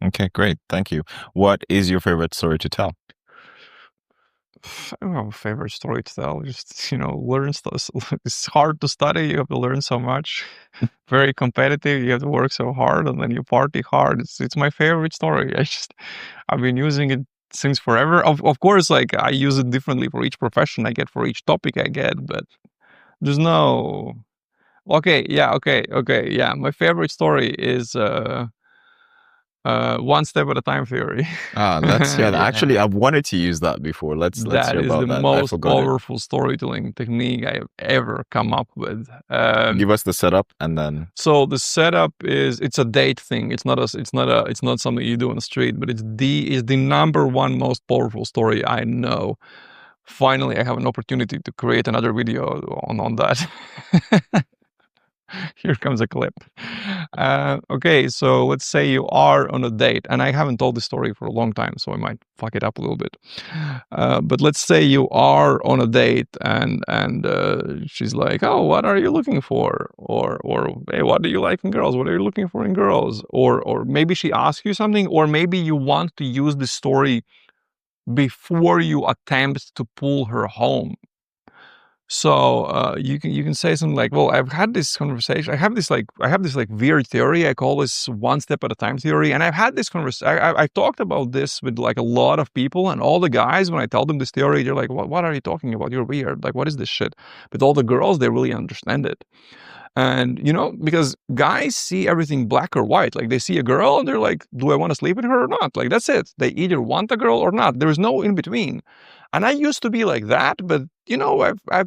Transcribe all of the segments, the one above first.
Okay, great. Thank you. What is your favorite story to tell? I don't have a favorite story to tell. Just learn stuff. It's hard to study. You have to learn so much. Very competitive. You have to work so hard, and then you party hard. It's my favorite story. I've been using it since forever. Of course, like I use it differently for each profession I get, for each topic I get. But there's no. Okay, yeah, okay, yeah. My favorite story is one step at a time theory. Let's hear that. Yeah. Actually, I've wanted to use that before. Let's That hear is the about that. I most forgot it. powerful storytelling technique I have ever come up with. Give us the setup and then. So the setup it's a date thing. It's not something you do on the street, but is the number one most powerful story I know. Finally, I have an opportunity to create another video on that. Here comes a clip. Okay, so let's say you are on a date, and I haven't told this story for a long time, so I might fuck it up a little bit. But let's say you are on a date, and she's like, "Oh, what are you looking for?" Or "Hey, what do you like in girls? What are you looking for in girls?" Or maybe she asks you something, or maybe you want to use the story before you attempt to pull her home. So you can say something like, "Well, I've had this conversation. I have this like weird theory. I call this one step at a time theory. And I've had this conversation. I've talked about this with like a lot of people, and all the guys, when I tell them this theory, they're like, What are you talking about? You're weird. Like, what is this shit?" But all the girls, they really understand it. And because guys see everything black or white. Like they see a girl and they're like, "Do I want to sleep with her or not?" Like that's it. They either want a girl or not. There is no in between. And I used to be like that, but I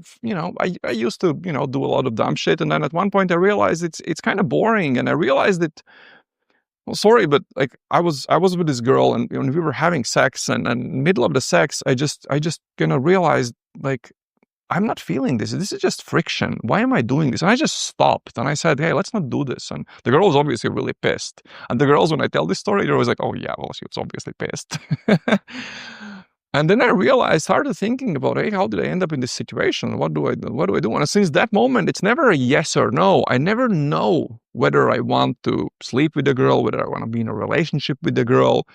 used to do a lot of dumb shit. And then at one point I realized it's kind of boring. And I realized that, well, sorry, but like I was with this girl, and we were having sex, and middle of the sex, I just realized, like, I'm not feeling this. This is just friction. Why am I doing this? And I just stopped and I said, "Hey, let's not do this." And the girl was obviously really pissed. And the girls, when I tell this story, they're always like, "Oh yeah, well, she was obviously pissed." And then I realized, started thinking about, hey, how did I end up in this situation? What do I do? What do I do? And since that moment, it's never a yes or no. I never know whether I want to sleep with the girl, whether I want to be in a relationship with the girl.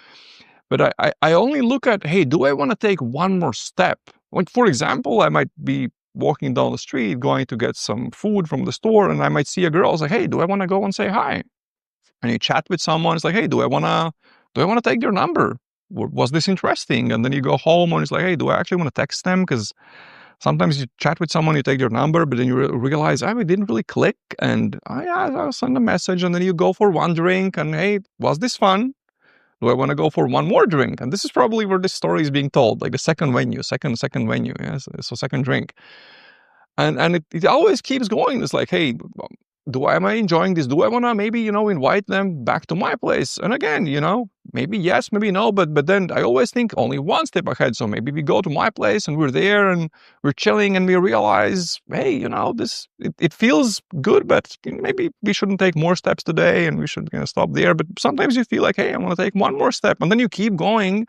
But I only look at, hey, do I want to take one more step? Like, for example, I might be walking down the street, going to get some food from the store, and I might see a girl. It's like, hey, do I want to go and say hi? And you chat with someone. It's like, hey, do I want to take their number? Was this interesting? And then you go home and it's like, hey, do I actually want to text them? Because sometimes you chat with someone, you take their number, but then you realize, we didn't really click. And yeah, I'll send a message. And then you go for one drink and, hey, was this fun? Do I want to go for one more drink? And this is probably where this story is being told, like the second venue, second venue. Yes, so second drink. And it always keeps going. It's like, hey, am I enjoying this? Do I want to maybe, invite them back to my place? And again, maybe yes, maybe no, but then I always think only one step ahead. So maybe we go to my place and we're there and we're chilling and we realize, hey, it feels good, but maybe we shouldn't take more steps today and we should stop there. But sometimes you feel like, hey, I want to take one more step. And then you keep going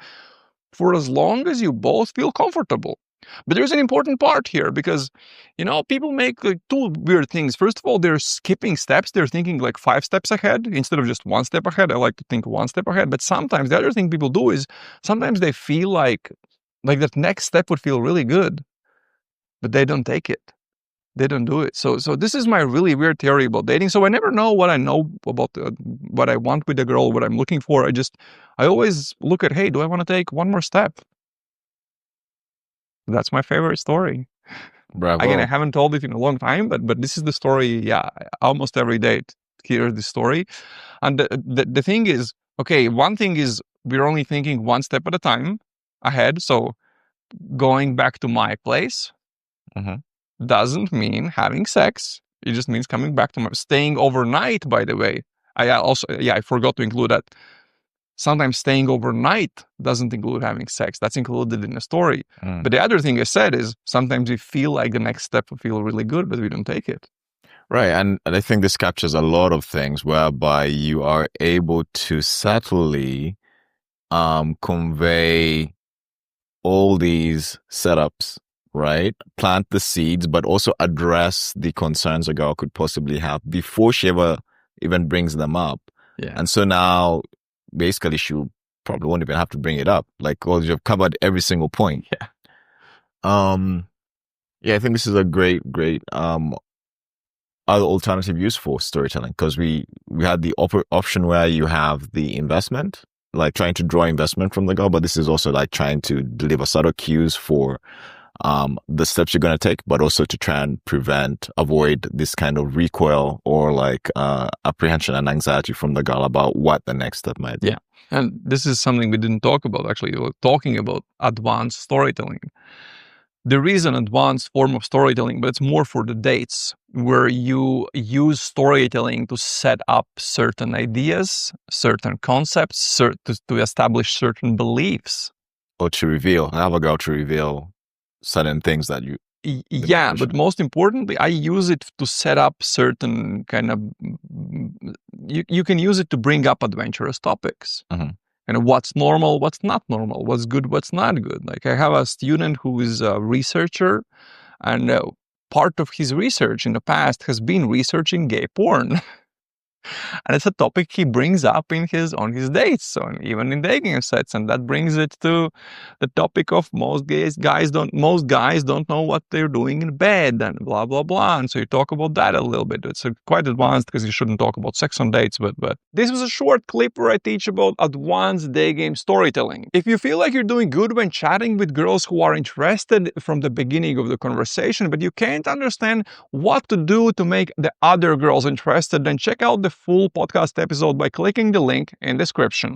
for as long as you both feel comfortable. But there's an important part here because, people make like two weird things. First of all, they're skipping steps. They're thinking like 5 steps ahead instead of just 1 step ahead. I like to think 1 step ahead. But sometimes the other thing people do is sometimes they feel like that next step would feel really good, but they don't take it. They don't do it. So this is my really weird theory about dating. So I never know what I know about what I want with a girl, what I'm looking for. I always look at, hey, do I want to take one more step? That's my favorite story. Again, I Bravo. haven't told it in a long time, but this is the story. Yeah, almost every day hear the story. And the thing is, okay, one thing is we're only thinking one step at a time ahead. So going back to my place Hmm. doesn't mean having sex. It just means coming back to staying overnight, by the way. I forgot to include that. Sometimes staying overnight doesn't include having sex. That's included in the story. Mm. But the other thing I said is sometimes we feel like the next step will feel really good, but we don't take it. Right. And I think this captures a lot of things whereby you are able to subtly convey all these setups, right? Plant the seeds, but also address the concerns a girl could possibly have before she ever even brings them up. Yeah. And so now basically she probably won't even have to bring it up. Like, well, you've covered every single point. Yeah. Yeah, I think this is a great other alternative use for storytelling, because we had the option where you have the investment, like trying to draw investment from the girl, but this is also like trying to deliver subtle cues for the steps you're going to take, but also to try and avoid this kind of recoil or like apprehension and anxiety from the girl about what the next step might be. Yeah. And this is something we didn't talk about, actually. We were talking about advanced storytelling. There is an advanced form of storytelling, but it's more for the dates, where you use storytelling to set up certain ideas, certain concepts, to establish certain beliefs. Or to have a girl to reveal certain things that you... Yeah, but most importantly, I use it to set up certain kind of... You can use it to bring up adventurous topics. Mm-hmm. And what's normal, what's not normal, what's good, what's not good. Like, I have a student who is a researcher, and part of his research in the past has been researching gay porn. And it's a topic he brings up on his dates, so even in dating sets, and that brings it to the topic of most guys don't know what they're doing in bed, and blah blah blah. And so you talk about that a little bit. It's quite advanced, because you shouldn't talk about sex on dates, but this was a short clip where I teach about advanced day game storytelling. If you feel like you're doing good when chatting with girls who are interested from the beginning of the conversation, but you can't understand what to do to make the other girls interested, then check out the full podcast episode by clicking the link in the description.